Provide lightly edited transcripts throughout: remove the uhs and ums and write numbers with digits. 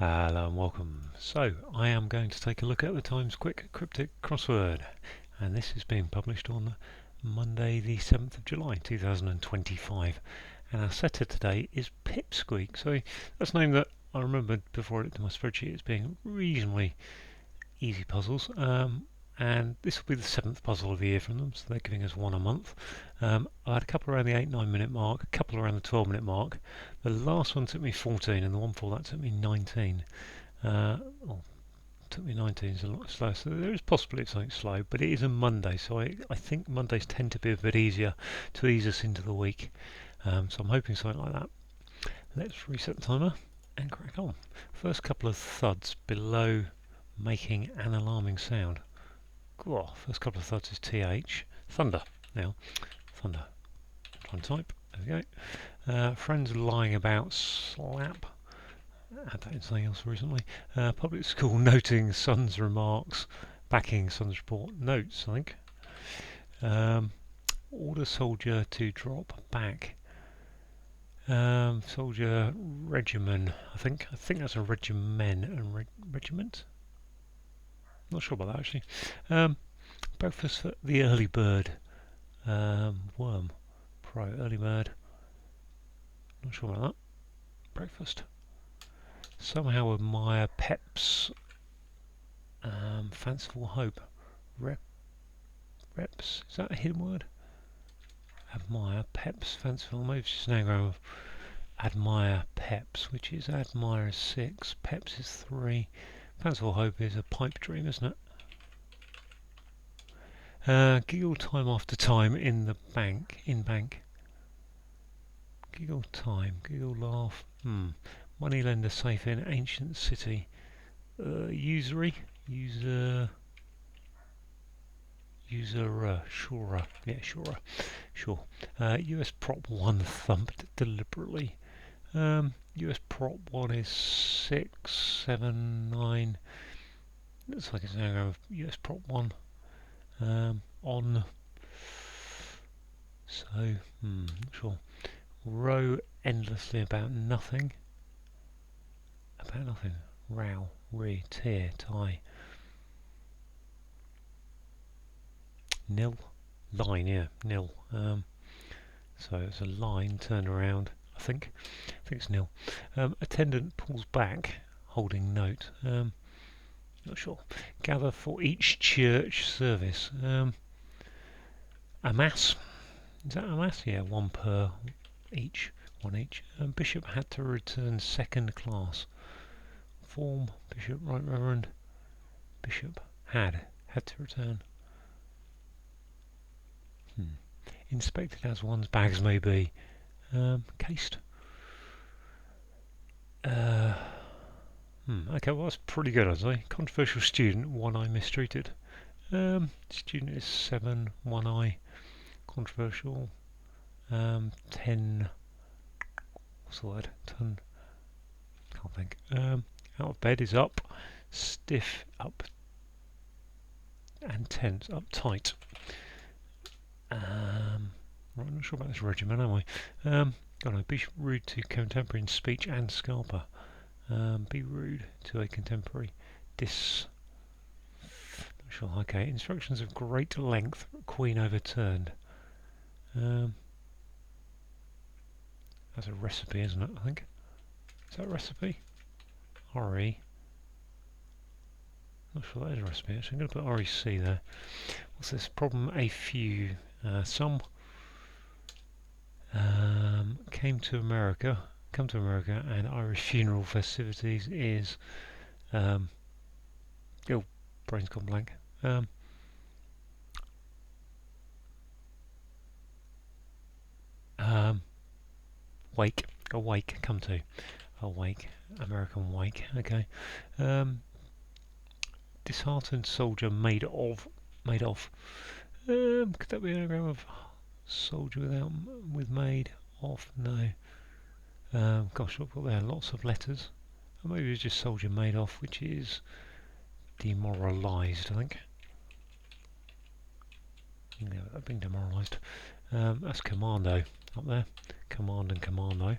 Hello and welcome. So, I am going to take a look at the Times Quick Cryptic crossword, and this is being published on Monday the 7th of July 2025. And our setter today is Pipsqueak. So, that's a name that I remembered before I looked at my spreadsheet as being reasonably easy puzzles. And this will be the 7th puzzle of the year from them, so they're giving us one a month. I had a couple around the 8-9 minute mark, a couple around the 12-minute mark. The last one took me 14, and the one before that took me 19. Well, took me 19 is a lot slower, so there is possibly something slow, but it is a Monday, so I think Mondays tend to be a bit easier to ease us into the week. So I'm hoping something like that. Let's reset the timer and crack on. First couple of thuds below making an alarming sound. Oh, first couple of thuds is TH. Thunder. Now, thunder. Try and type. There we go. Friends lying about slap. Had that in something else recently. Public school noting son's remarks. Backing son's report. Notes, I think. Order soldier to drop back. Soldier regimen. I think that's a regimen and regiment. Not sure about that actually. Breakfast for the early bird. Worm. Pro. Early bird. Not sure about that. Breakfast. Somehow admire Pep's fanciful hope. Reps. Is that a hidden word? Admire Pep's fanciful. Maybe it's just an anagram of admire Peps, which is admire is 6, Peps is 3. Fanciful hope is a pipe dream, isn't it? Giggle time after time in the bank. Giggle time. Giggle laugh. Moneylender safe in ancient city. Usury. Usurer. Surer. Yeah, surer. Sure. US Prop 1 thumped deliberately. US Prop 1 is 6, 7, 9. Looks like it's an anagram of US Prop 1. On. So, not sure. Row endlessly about nothing. About nothing. Row, re, tear, tie. Nil. Line, yeah, nil. So it's a line turned around, I think it's nil. Attendant pulls back, holding note. Not sure. Gather for each church service. A mass. Is that a mass? Yeah, one per each. One each. Bishop had to return second class. Form. Bishop, Right Reverend. Bishop had to return. Inspected as one's bags may be. Cased. Okay, well that's pretty good, I'd say. Controversial student, one eye mistreated. Student is 7, one eye. Controversial. 10. What's the word? 10. Can't think. Out of bed is up. Stiff, up. And tense, uptight. Right, I'm not sure about this regimen, am I? Be rude to contemporary in speech and scalper. Be rude to a contemporary. Not sure. Okay, instructions of great length. Queen overturned. That's a recipe, isn't it? I think. Is that a recipe? RE. Not sure that is a recipe. Actually, I'm going to put REC there. What's this? Problem a few. Some come to America, and Irish funeral festivities is brain's gone blank. Awake, come to. Awake, American wake, okay. Disheartened soldier made of. Could that be an anagram of soldier with made of? No. Gosh, look what there, lots of letters. Or maybe it's just soldier made off, which is demoralised, I think. Yeah, I've been demoralised. That's commando up there. Command and commando.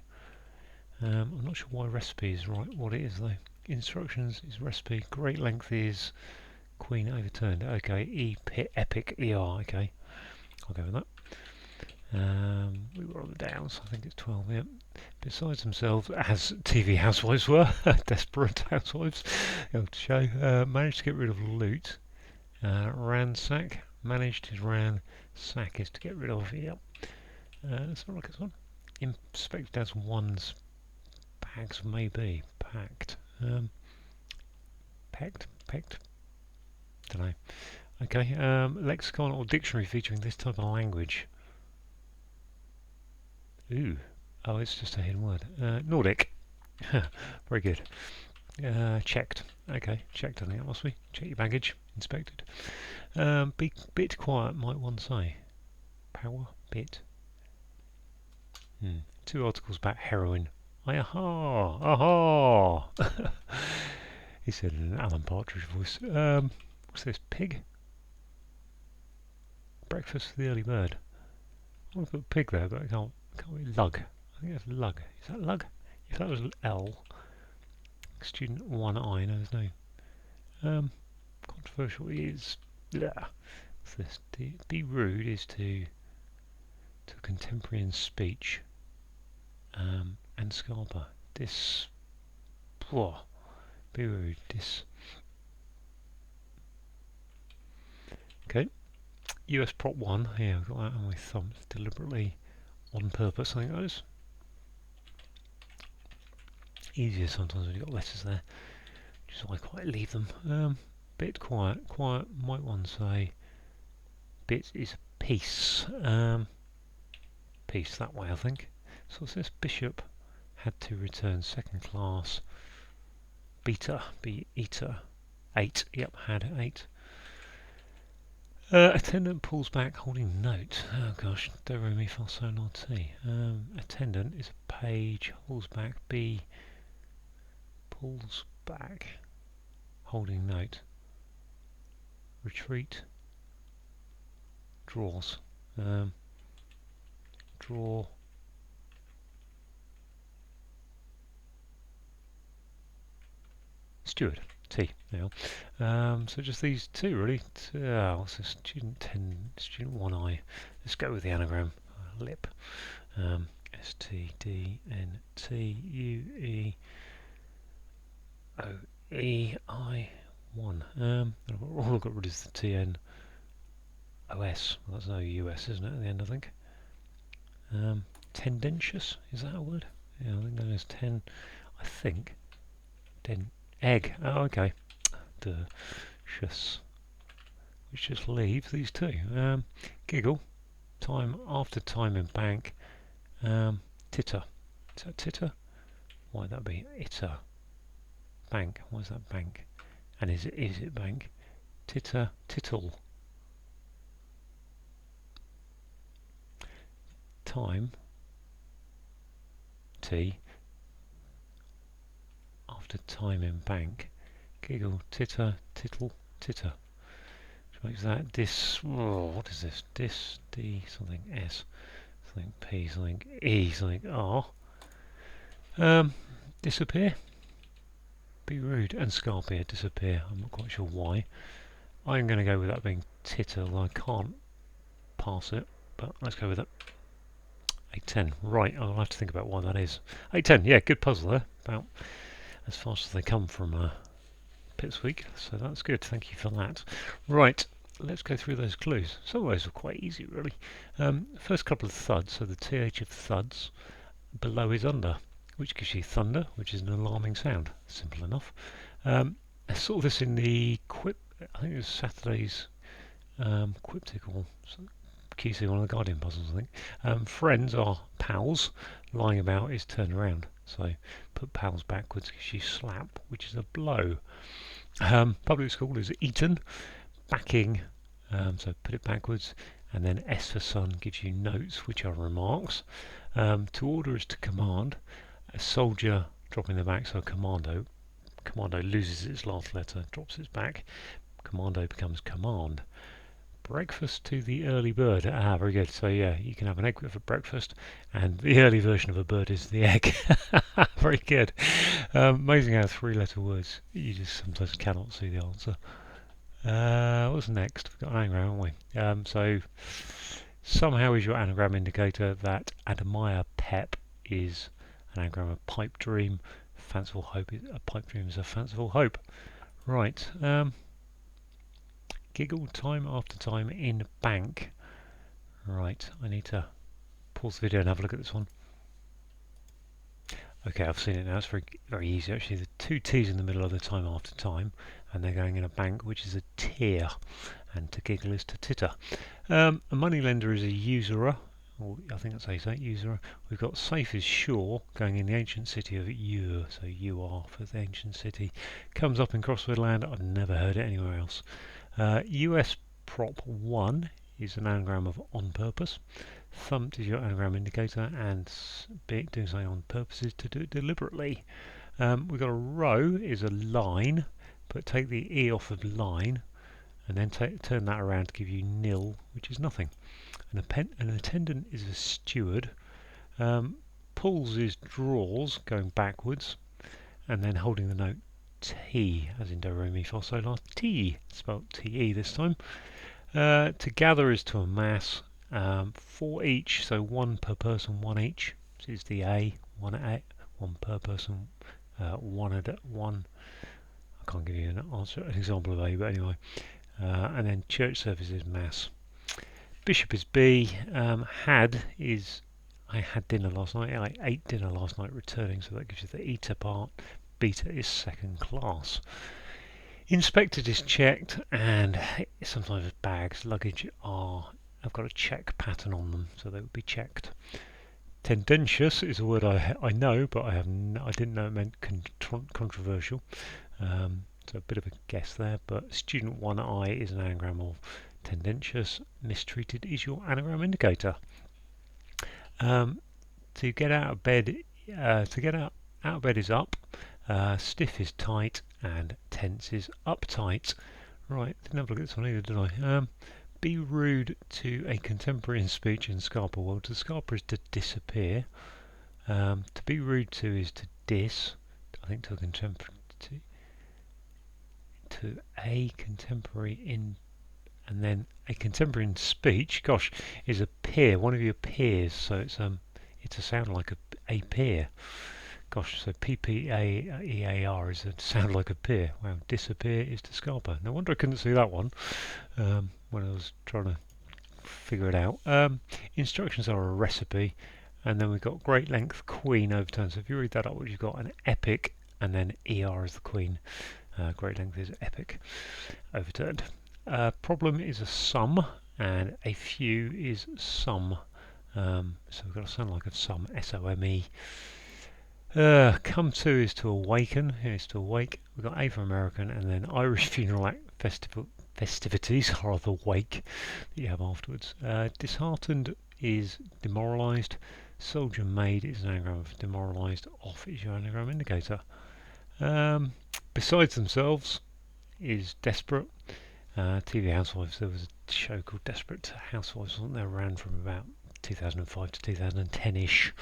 I'm not sure why recipe is right what it is though. Instructions is recipe. Great length is queen overturned. Okay, epic ER. Okay, I'll go with that. We were on the downs. I think it's 12. Yep. Besides themselves, as TV housewives were, desperate housewives, old show. Managed to get rid of loot. Ransack. Managed his ransack is to get rid of. Yep. Let's have a look at this one. Inspected as one's bags may be packed. Pecked. Don't know. Okay. Lexicon or dictionary featuring this type of language. Ooh. Oh, it's just a hidden word. Nordic. Very good. Checked. Okay, checked I think that must be. Check your baggage. Inspected. Be bit quiet, might one say. Power. Bit. Two articles about heroin. Aha! Aha! He said in an Alan Partridge voice. What's this? Pig? Breakfast for the early bird. I want to put pig there, but I can't be lug. I think that's lug. Is that lug? If that was L, student 1I knows no. Controversial is. Blah. What's this? Be rude is to contemporary in speech. And Scarpa. This. Whoa. Be rude. This. Okay. US Prop 1. Yeah, I've got that on my thumbs deliberately on purpose, I think that is. Easier sometimes when you've got letters there. Just I quite leave them. Bit quiet. Might one say. Bit is peace. Peace that way, I think. So what's this? Bishop had to return second class. Beta. Be eater. 8. Yep, had 8. Attendant pulls back holding note. Oh gosh, do re mi fa sol la ti. Attendant is a page, pulls back. B pulls back holding note. Retreat. Draws. Draw. Steward. T. Now, so just these two really. What's this? Student 10, student 1I. Let's go with the anagram. Lip. STDNTUEOEI1. All I've got rid is the TN. OS. Well, that's no US, isn't it? At the end, I think. Tendentious. Is that a word? Yeah, I think that is 10. I think. Egg. Oh, okay. Delicious. Which just leaves these two. Giggle. Time after time in bank. Titter. Is that titter? Why would that be itter? Bank. Why is that bank? And is it bank? Titter. Tittle. Time. T. After time in bank. Giggle, titter, tittle, titter. Which makes that what is this? D, something S, something P, something E, something R. Disappear. Be rude. And Scarpia, disappear. I'm not quite sure why. I'm going to go with that being titter, although I can't pass it, but let's go with it. 810. Right, I'll have to think about why that is. 810, yeah, good puzzle there. About as fast as they come from Pipsqueak, so that's good, thank you for that. Right, let's go through those clues. Some of those are quite easy really. First couple of thuds, so the TH of thuds, below is under, which gives you thunder, which is an alarming sound. Simple enough. I saw this in the I think it was Saturday's Cryptic or QC, one of the Guardian puzzles I think. Friends are pals, lying about is turn around. So put pals backwards gives you slap, which is a blow. Public school is eaten, backing, so put it backwards, and then S for son gives you notes, which are remarks. To order is to command. A soldier dropping the back, so commando. Commando loses its last letter, drops its back. Commando becomes command. breakfast to the early bird. Ah, very good. So yeah, you can have an egg for breakfast, and the early version of a bird is the egg. Very good. Amazing how three-letter words, you just sometimes cannot see the answer. What's next? We've got an anagram, haven't we? So somehow is your anagram indicator that admire pep is an anagram of pipe dream. Fanciful hope is a pipe dream is a fanciful hope. Right. Giggle time after time in bank. Right, I need to pause the video and have a look at this one. Okay, I've seen it now. It's very, very easy actually. The two T's in the middle of the time after time, and they're going in a bank, which is a tear, and to giggle is to titter. A moneylender is a usurer, or I think that's how you say it, usurer. We've got safe is sure, going in the ancient city of Ur, so you are for the ancient city. Comes up in crossword land. I've never heard it anywhere else. US prop 1 is an anagram of on purpose. Thumped is your anagram indicator, and doing something on purpose is to do it deliberately. We've got a row is a line, but take the E off of line, and then turn that around to give you nil, which is nothing. An attendant is a steward. Pulls is draws, going backwards, and then holding the note T, as in do, re, mi, fa, sol, la, T, spelled T-E this time. To gather is to amass. For each, so one per person, one each. This is the A, one per person, one. I can't give you an example of A, but anyway. And then church service is mass. Bishop is B. Had is I had dinner last night. I ate dinner last night returning, so that gives you the eta part. Beta is second class. Inspected is checked, and sometimes bags, luggage I've got a check pattern on them, so they would be checked. Tendentious is a word I know, but I didn't know it meant controversial. So a bit of a guess there, but student 1i is an anagram of tendentious. Mistreated is your anagram indicator. To get out of bed, out of bed is up. Stiff is tight, and tense is uptight. Right, didn't have a look at this one either, did I? Be rude to a contemporary in speech in Scarpa world. To Scarpa is to disappear. To be rude to is to diss. I think to a contemporary in, and then a contemporary in speech. Gosh, is a peer. One of your peers. So it's a sound like a peer. Gosh, so P-P-A-E-A-R is a sound like a peer. Wow, disappear is to Scarpa. No wonder I couldn't see that one when I was trying to figure it out. Instructions are a recipe, and then we've got great length queen overturned. So if you read that up, what you've got an epic, and then ER is the queen. Great length is epic overturned. Problem is a sum, and a few is some. So we've got a sound like a sum, S-O-M-E. Come to is to awaken, is to awake. We've got A for American, and then Irish funeral act festivities are the wake that you have afterwards. Disheartened is demoralised. Soldier made is an anagram of demoralised. Off is your anagram indicator. Besides themselves is desperate. TV Housewives, there was a show called Desperate Housewives, wasn't there? Ran from about 2005 to 2010-ish.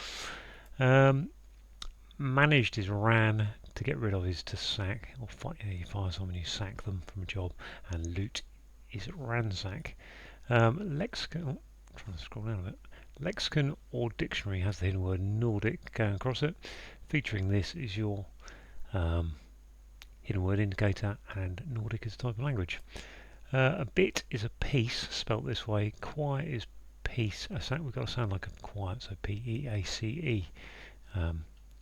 Managed is ran. To get rid of is to sack, or you fire someone, you sack them from a job. And loot is ransack. Lexicon, trying to scroll down a bit. Lexicon or dictionary has the hidden word Nordic going across it. Featuring this is your hidden word indicator, and Nordic is a type of language. A bit is a piece, spelt this way. Quiet is peace. We've got to sound like a quiet, so P-E-A-C-E.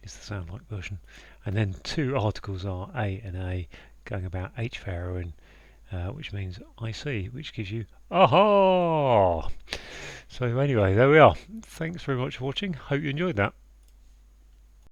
Is the sound like version. And then two articles are A and A, going about H for heroin, which means I see, which gives you aha. So anyway, there we are. Thanks very much for watching. Hope you enjoyed that.